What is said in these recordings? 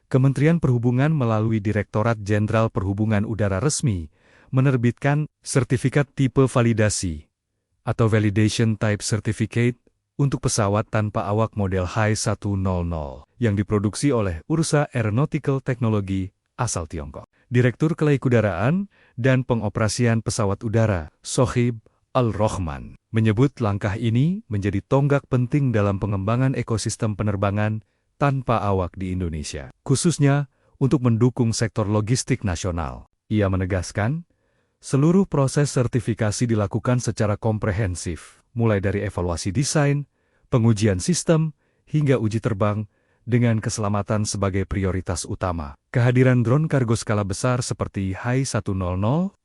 Kementerian Perhubungan melalui Direktorat Jenderal Perhubungan Udara resmi menerbitkan sertifikat tipe validasi atau Validation Type Certificate untuk pesawat tanpa awak model H100 yang diproduksi oleh Ursa Aeronautical Technology asal Tiongkok. Direktur Kelaikudaraan dan Pengoperasian Pesawat Udara, Sohib Al-Rohman, menyebut langkah ini menjadi tonggak penting dalam pengembangan ekosistem penerbangan tanpa awak di Indonesia, khususnya untuk mendukung sektor logistik nasional. Ia menegaskan, seluruh proses sertifikasi dilakukan secara komprehensif, mulai dari evaluasi desain, pengujian sistem, hingga uji terbang, dengan keselamatan sebagai prioritas utama. Kehadiran drone kargo skala besar seperti H100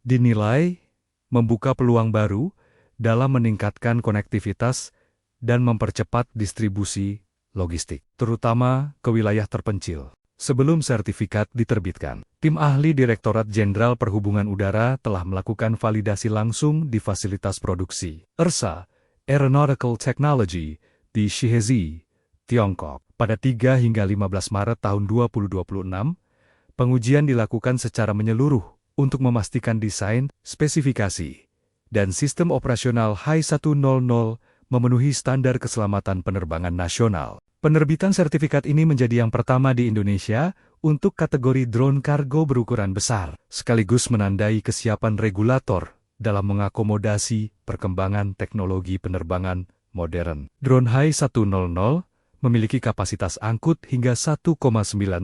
dinilai membuka peluang baru dalam meningkatkan konektivitas dan mempercepat distribusi logistik, terutama ke wilayah terpencil. Sebelum sertifikat diterbitkan, tim ahli Direktorat Jenderal Perhubungan Udara telah melakukan validasi langsung di fasilitas produksi Ursa Aeronautical Technology di Shihezi, Tiongkok. Pada 3 hingga 15 Maret tahun 2026, pengujian dilakukan secara menyeluruh untuk memastikan desain, spesifikasi, dan sistem operasional H100 memenuhi standar keselamatan penerbangan nasional. Penerbitan sertifikat ini menjadi yang pertama di Indonesia untuk kategori drone kargo berukuran besar, sekaligus menandai kesiapan regulator dalam mengakomodasi perkembangan teknologi penerbangan modern. Drone H100 memiliki kapasitas angkut hingga 1,9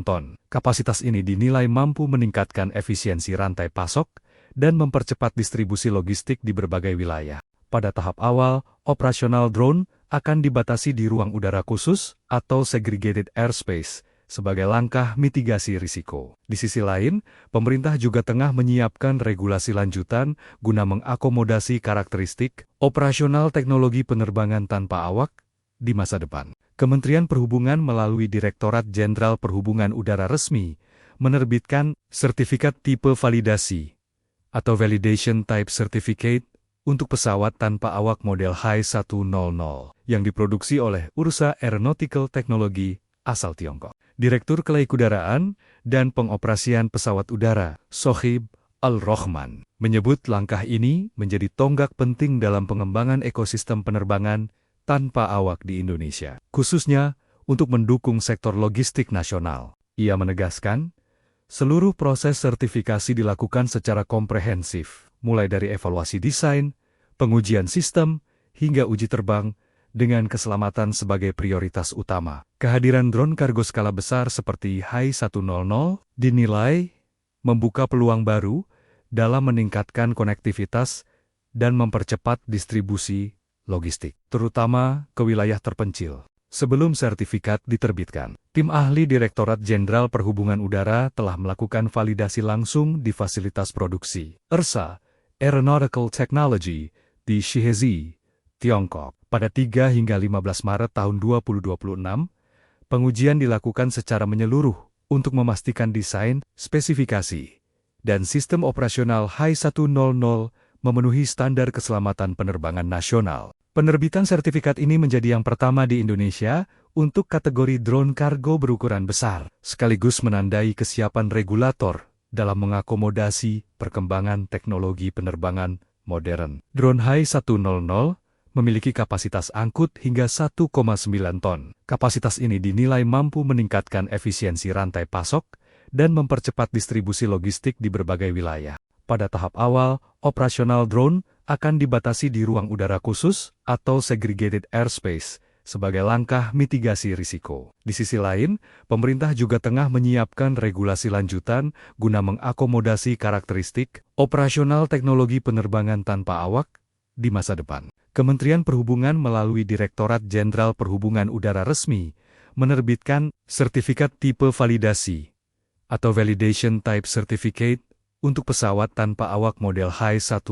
ton. Kapasitas ini dinilai mampu meningkatkan efisiensi rantai pasok dan mempercepat distribusi logistik di berbagai wilayah. Pada tahap awal, operasional drone akan dibatasi di ruang udara khusus atau segregated airspace sebagai langkah mitigasi risiko. Di sisi lain, pemerintah juga tengah menyiapkan regulasi lanjutan guna mengakomodasi karakteristik operasional teknologi penerbangan tanpa awak di masa depan. Kementerian Perhubungan melalui Direktorat Jenderal Perhubungan Udara resmi menerbitkan sertifikat tipe validasi atau Validation Type Certificate untuk pesawat tanpa awak model H100 yang diproduksi oleh Ursa Aeronautical Technology asal Tiongkok. Direktur Kelaikudaraan dan Pengoperasian Pesawat Udara, Sohib Al-Rohman, menyebut langkah ini menjadi tonggak penting dalam pengembangan ekosistem penerbangan tanpa awak di Indonesia, khususnya untuk mendukung sektor logistik nasional. Ia menegaskan, seluruh proses sertifikasi dilakukan secara komprehensif, mulai dari evaluasi desain, pengujian sistem, hingga uji terbang, dengan keselamatan sebagai prioritas utama. Kehadiran drone kargo skala besar seperti H100 dinilai membuka peluang baru dalam meningkatkan konektivitas dan mempercepat distribusi logistik, terutama ke wilayah terpencil. Sebelum sertifikat diterbitkan, tim ahli Direktorat Jenderal Perhubungan Udara telah melakukan validasi langsung di fasilitas produksi Ursa Aeronautical Technology di Shihezi, Tiongkok. Pada 3 hingga 15 Maret tahun 2026, pengujian dilakukan secara menyeluruh untuk memastikan desain, spesifikasi, dan sistem operasional H100 memenuhi standar keselamatan penerbangan nasional. Penerbitan sertifikat ini menjadi yang pertama di Indonesia untuk kategori drone kargo berukuran besar, sekaligus menandai kesiapan regulator dalam mengakomodasi perkembangan teknologi penerbangan modern. Drone H100 memiliki kapasitas angkut hingga 1,9 ton. Kapasitas ini dinilai mampu meningkatkan efisiensi rantai pasok dan mempercepat distribusi logistik di berbagai wilayah. Pada tahap awal, operasional drone akan dibatasi di ruang udara khusus atau segregated airspace sebagai langkah mitigasi risiko. Di sisi lain, pemerintah juga tengah menyiapkan regulasi lanjutan guna mengakomodasi karakteristik operasional teknologi penerbangan tanpa awak di masa depan. Kementerian Perhubungan melalui Direktorat Jenderal Perhubungan Udara resmi menerbitkan sertifikat tipe validasi atau Validation Type Certificate untuk pesawat tanpa awak model H100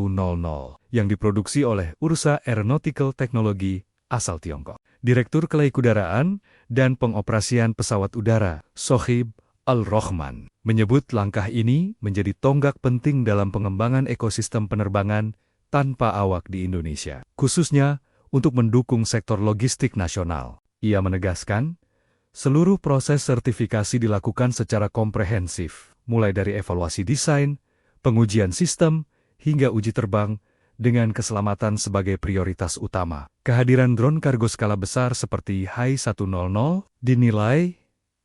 yang diproduksi oleh Ursa Aeronautical Technology asal Tiongkok. Direktur Kelaikudaraan dan Pengoperasian Pesawat Udara, Sohib Al-Rohman, menyebut langkah ini menjadi tonggak penting dalam pengembangan ekosistem penerbangan tanpa awak di Indonesia, khususnya untuk mendukung sektor logistik nasional. Ia menegaskan, Seluruh proses sertifikasi dilakukan secara komprehensif, mulai dari evaluasi desain, pengujian sistem, hingga uji terbang, dengan keselamatan sebagai prioritas utama. Kehadiran drone kargo skala besar seperti Hai-100 dinilai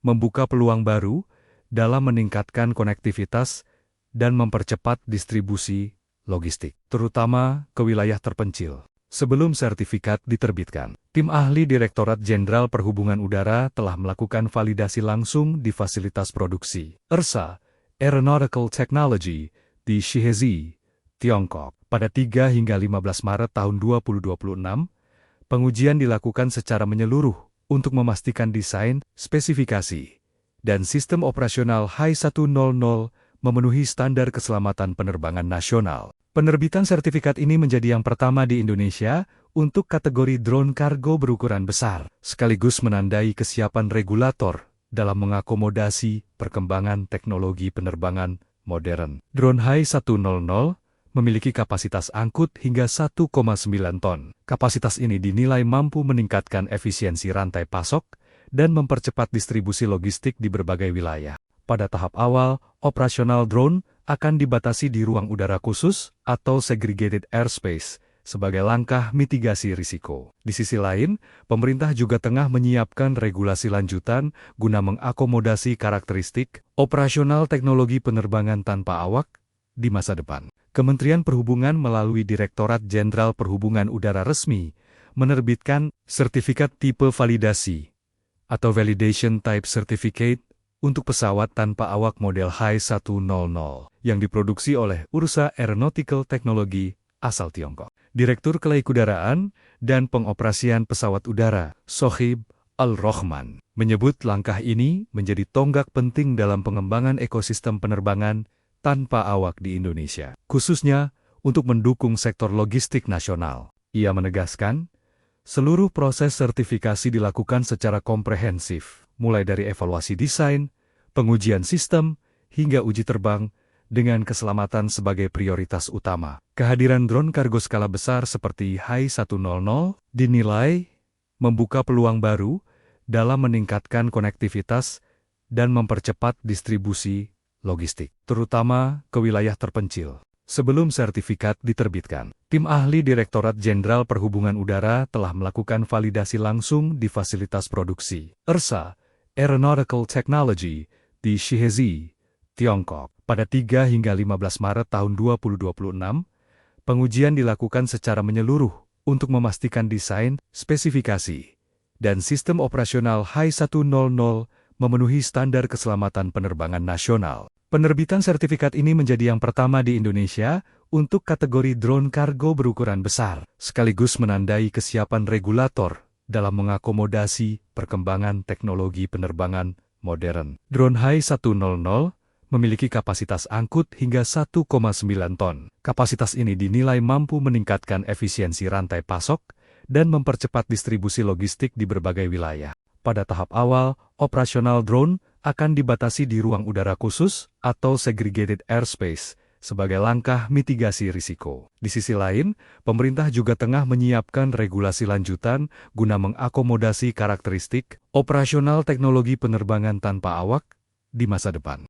membuka peluang baru dalam meningkatkan konektivitas dan mempercepat distribusi logistik, terutama ke wilayah terpencil. Sebelum sertifikat diterbitkan, tim ahli Direktorat Jenderal Perhubungan Udara telah melakukan validasi langsung di fasilitas produksi ERSA, Aeronautical Technology, di Shihezi, Tiongkok. Pada 3 hingga 15 Maret tahun 2026, pengujian dilakukan secara menyeluruh untuk memastikan desain, spesifikasi, dan sistem operasional Hai-100 memenuhi standar keselamatan penerbangan nasional. Penerbitan sertifikat ini menjadi yang pertama di Indonesia untuk kategori drone kargo berukuran besar, sekaligus menandai kesiapan regulator dalam mengakomodasi perkembangan teknologi penerbangan modern. Drone Hai-100 memiliki kapasitas angkut hingga 1,9 ton. Kapasitas ini dinilai mampu meningkatkan efisiensi rantai pasok dan mempercepat distribusi logistik di berbagai wilayah. Pada tahap awal, operasional drone akan dibatasi di ruang udara khusus atau segregated airspace sebagai langkah mitigasi risiko. Di sisi lain, pemerintah juga tengah menyiapkan regulasi lanjutan guna mengakomodasi karakteristik operasional teknologi penerbangan tanpa awak di masa depan. Kementerian Perhubungan melalui Direktorat Jenderal Perhubungan Udara resmi menerbitkan sertifikat tipe validasi atau Validation Type Certificate untuk pesawat tanpa awak model Hai-100 yang diproduksi oleh Ursa Aeronautical Technology asal Tiongkok. Direktur Kelaikudaraan dan Pengoperasian Pesawat Udara, Sohib Al-Rohman, menyebut langkah ini menjadi tonggak penting dalam pengembangan ekosistem penerbangan tanpa awak di Indonesia, khususnya untuk mendukung sektor logistik nasional. Ia menegaskan, seluruh proses sertifikasi dilakukan secara komprehensif, mulai dari evaluasi desain, pengujian sistem, hingga uji terbang, dengan keselamatan sebagai prioritas utama. Kehadiran drone kargo skala besar seperti Hai-100 dinilai membuka peluang baru dalam meningkatkan konektivitas dan mempercepat distribusi logistik, terutama ke wilayah terpencil. Sebelum sertifikat diterbitkan, tim ahli Direktorat Jenderal Perhubungan Udara telah melakukan validasi langsung di fasilitas produksi ERSA, Aeronautical Technology, di Shihezi, Tiongkok. Pada 3 hingga 15 Maret tahun 2026, pengujian dilakukan secara menyeluruh untuk memastikan desain, spesifikasi, dan sistem operasional Hai-100 memenuhi standar keselamatan penerbangan nasional. Penerbitan sertifikat ini menjadi yang pertama di Indonesia untuk kategori drone kargo berukuran besar, sekaligus menandai kesiapan regulator dalam mengakomodasi perkembangan teknologi penerbangan modern. Drone Hai-100 memiliki kapasitas angkut hingga 1,9 ton. Kapasitas ini dinilai mampu meningkatkan efisiensi rantai pasok dan mempercepat distribusi logistik di berbagai wilayah. Pada tahap awal, operasional drone akan dibatasi di ruang udara khusus atau segregated airspace sebagai langkah mitigasi risiko. Di sisi lain, pemerintah juga tengah menyiapkan regulasi lanjutan guna mengakomodasi karakteristik operasional teknologi penerbangan tanpa awak di masa depan.